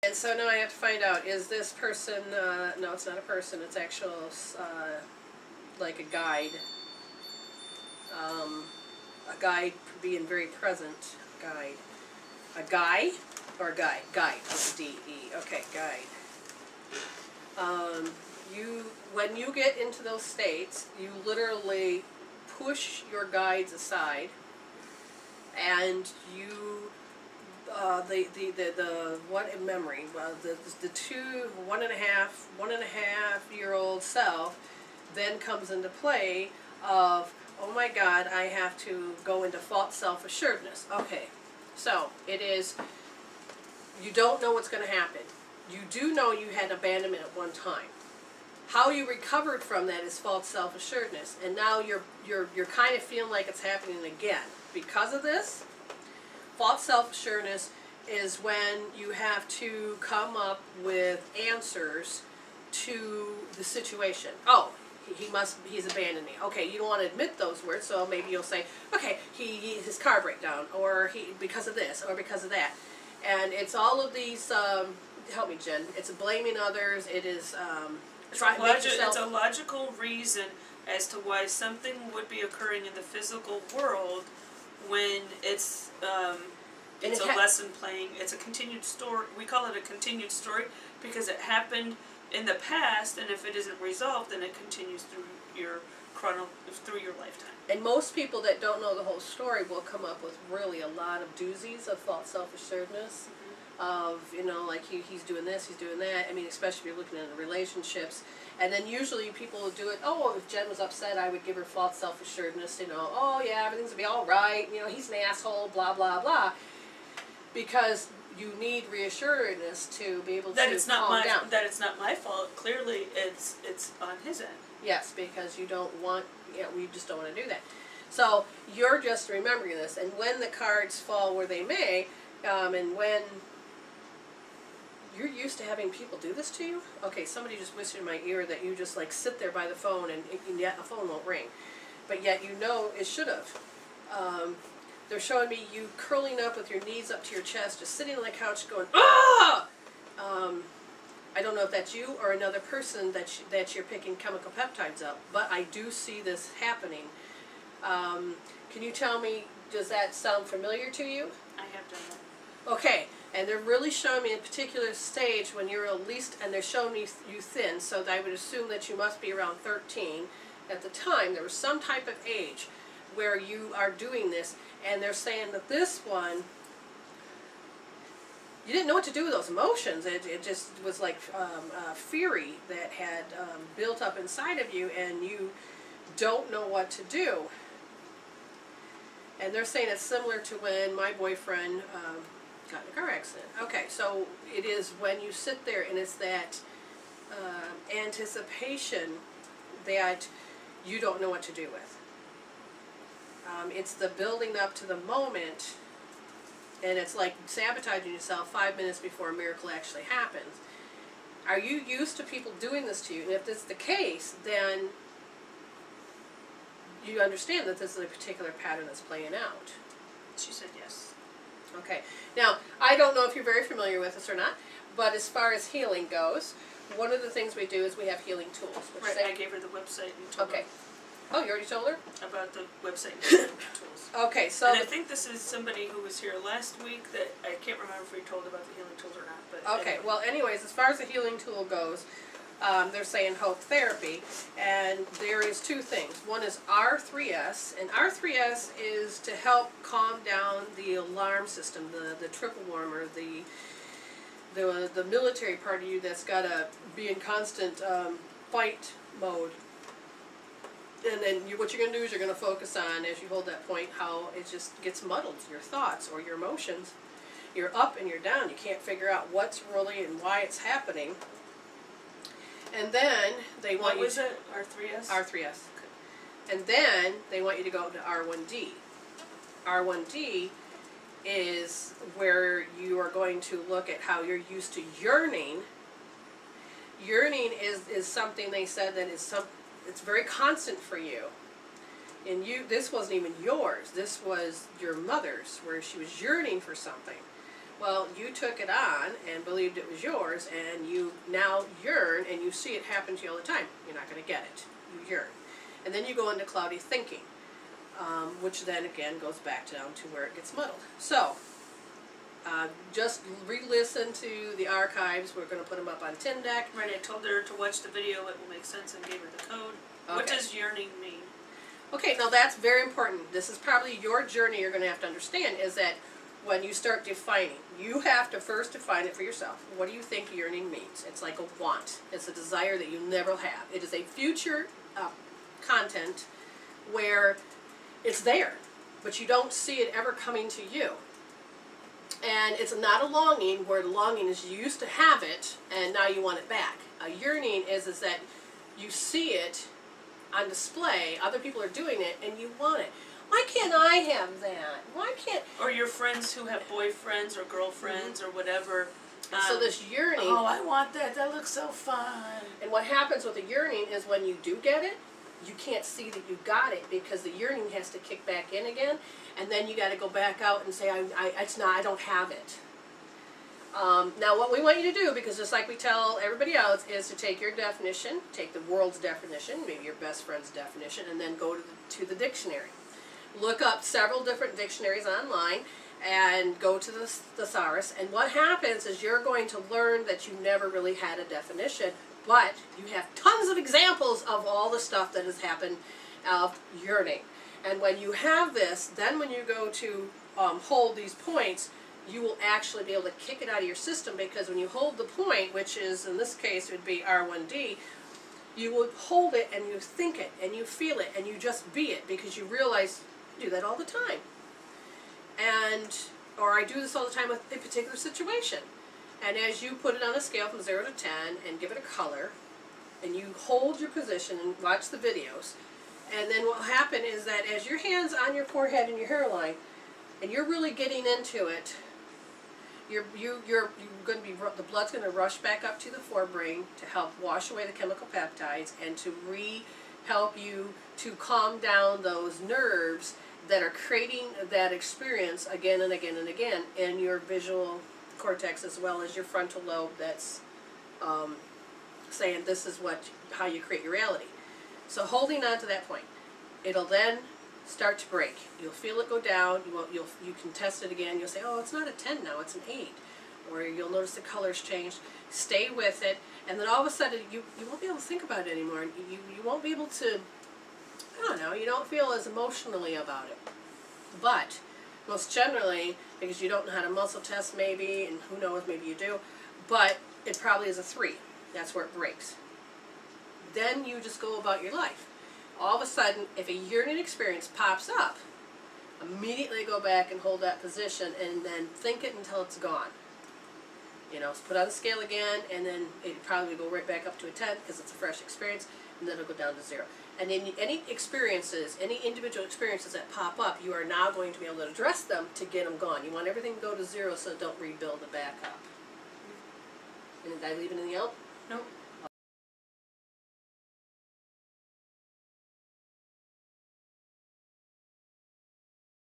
And so now I have to find out, is this person, no, it's not a person, it's actual, like a guide. A guide being very present. Guide. A guy or a guide? Guide with a D-E. Okay, guide. When you get into those states, you literally push your guides aside, and you, what in memory, the 1.5-year-old self then comes into play of, oh my God, I have to go into false self-assuredness. Okay, so it is, you don't know what's going to happen. You do know you had abandonment at one time. How you recovered from that is false self-assuredness, and now you're kind of feeling like it's happening again. Because of this, false self-assuredness is when you have to come up with answers to the situation. Oh, he's abandoned me. Okay, you don't want to admit those words, so maybe you'll say, okay, his car breakdown, or because of this, or because of that. And it's all of these, help me, Jen, it's blaming others, it is, it's a logical reason as to why something would be occurring in the physical world when it's a lesson playing. It's a continued story. We call it a continued story because it happened in the past, and if it isn't resolved, then it continues through your lifetime. And most people that don't know the whole story will come up with really a lot of doozies of false self-assuredness. Of, you know, like he's doing this, he's doing that. I mean, especially if you're looking at relationships. And then usually people will do it, oh, if Jen was upset, I would give her false self-assuredness, you know, oh yeah, everything's going to be all right, you know, he's an asshole, blah, blah, blah. Because you need reassuredness to be able to calm down. That it's not my fault. Clearly, it's on his end. Yes, because you don't want, we just don't want to do that. So you're just remembering this, and when the cards fall where they may, and when you're used to having people do this to you? Okay, somebody just whispered in my ear that you just like sit there by the phone and yet the phone won't ring. But yet you know it should have. They're showing me you curling up with your knees up to your chest, just sitting on the couch going, ah! I don't know if that's you or another person that you're picking chemical peptides up, but I do see this happening. Can you tell me, does that sound familiar to you? I have done that. Okay, and they're really showing me a particular stage when you're at least, and they're showing me you thin, so I would assume that you must be around 13. At the time, there was some type of age where you are doing this, and they're saying that this one, you didn't know what to do with those emotions. It just was like fury that had built up inside of you, and you don't know what to do. And they're saying it's similar to when my boyfriend got in a car accident. Okay, so it is when you sit there and it's that anticipation that you don't know what to do with. It's the building up to the moment, and it's like sabotaging yourself 5 minutes before a miracle actually happens. Are you used to people doing this to you? And if this is the case, then you understand that this is a particular pattern that's playing out. She said yes. Okay. Now, I don't know if you're very familiar with this or not, but as far as healing goes, one of the things we do is we have healing tools. Right, I gave her the website and told her. Oh, you already told her? About the website and healing tools. Okay, so... And I think this is somebody who was here last week that I can't remember if we told about the healing tools or not. But okay, anyway. Well, anyways, as far as the healing tool goes, they're saying hope therapy, and there is two things. One is R3S, and R3S is to help calm down the alarm system, the triple warmer, the military part of you that's got to be in constant fight mode. And then what you're going to do is you're going to focus on, as you hold that point, how it just gets muddled, your thoughts or your emotions. You're up and you're down. You can't figure out what's really and why it's happening. And then they want you... What was it? R3S? R3S. Okay. And then they want you to go to R1D. R1D is where you are going to look at how you're used to yearning. Yearning is something they said that it's very constant for you. And this wasn't even yours. This was your mother's, where she was yearning for something. Well, you took it on and believed it was yours, and you now yearn, and you see it happen to you all the time. You're not going to get it. You yearn. And then you go into cloudy thinking, which then again goes back down to where it gets muddled. So, just re-listen to the archives. We're going to put them up on Tindeck. Right, I told her to watch the video, it will make sense, and gave her the code. Okay. What does yearning mean? Okay, now that's very important. This is probably your journey you're going to have to understand, is that when you start defining, you have to first define it for yourself. What do you think yearning means? It's like a want. It's a desire that you never have. It is a future content where it's there, but you don't see it ever coming to you. And it's not a longing where the longing is you used to have it and now you want it back. A yearning is that you see it on display, other people are doing it, and you want it. Why can't I have that? Why can't... Or your friends who have boyfriends or girlfriends or whatever. So this yearning... Oh, I want that. That looks so fun. And what happens with the yearning is when you do get it, you can't see that you got it because the yearning has to kick back in again, and then you got to go back out and say, I don't have it. Now what we want you to do, because just like we tell everybody else, is to take your definition, take the world's definition, maybe your best friend's definition, and then go to the dictionary. Look up several different dictionaries online and go to the thesaurus, and what happens is you're going to learn that you never really had a definition, but you have tons of examples of all the stuff that has happened of yearning. And when you have this, then when you go to hold these points, you will actually be able to kick it out of your system, because when you hold the point, which is, in this case, it would be R1D, you will hold it and you think it and you feel it and you just be it, because you realize you do that all the time. And, or I do this all the time with a particular situation. And as you put it on a scale from 0 to 10 and give it a color, and you hold your position and watch the videos, and then what will happen is that as your hand's on your forehead and your hairline, and you're really getting into it, you're going to be, the blood's going to rush back up to the forebrain to help wash away the chemical peptides and to help you to calm down those nerves that are creating that experience again and again and again in your visual cortex, as well as your frontal lobe that's saying this is how you create your reality. So holding on to that point, it'll then start to break. You'll feel it go down. You can test it again. You'll say, oh, it's not a 10 now, it's an 8. Or you'll notice the colors changed. Stay with it, and then all of a sudden you won't be able to think about it anymore. You won't be able to, I don't know, you don't feel as emotionally about it. But most generally, because you don't know how to muscle test maybe, and who knows, maybe you do, but it probably is a 3. That's where it breaks. Then you just go about your life. All of a sudden, if a yearning experience pops up, immediately go back and hold that position and then think it until it's gone. You know, put on the scale again, and then it probably will go right back up to a 10 because it's a fresh experience, and then it'll go down to 0. And in any experiences, any individual experiences that pop up, you are now going to be able to address them to get them gone. You want everything to go to 0 so don't rebuild it back up. And did I leave anything out? Nope.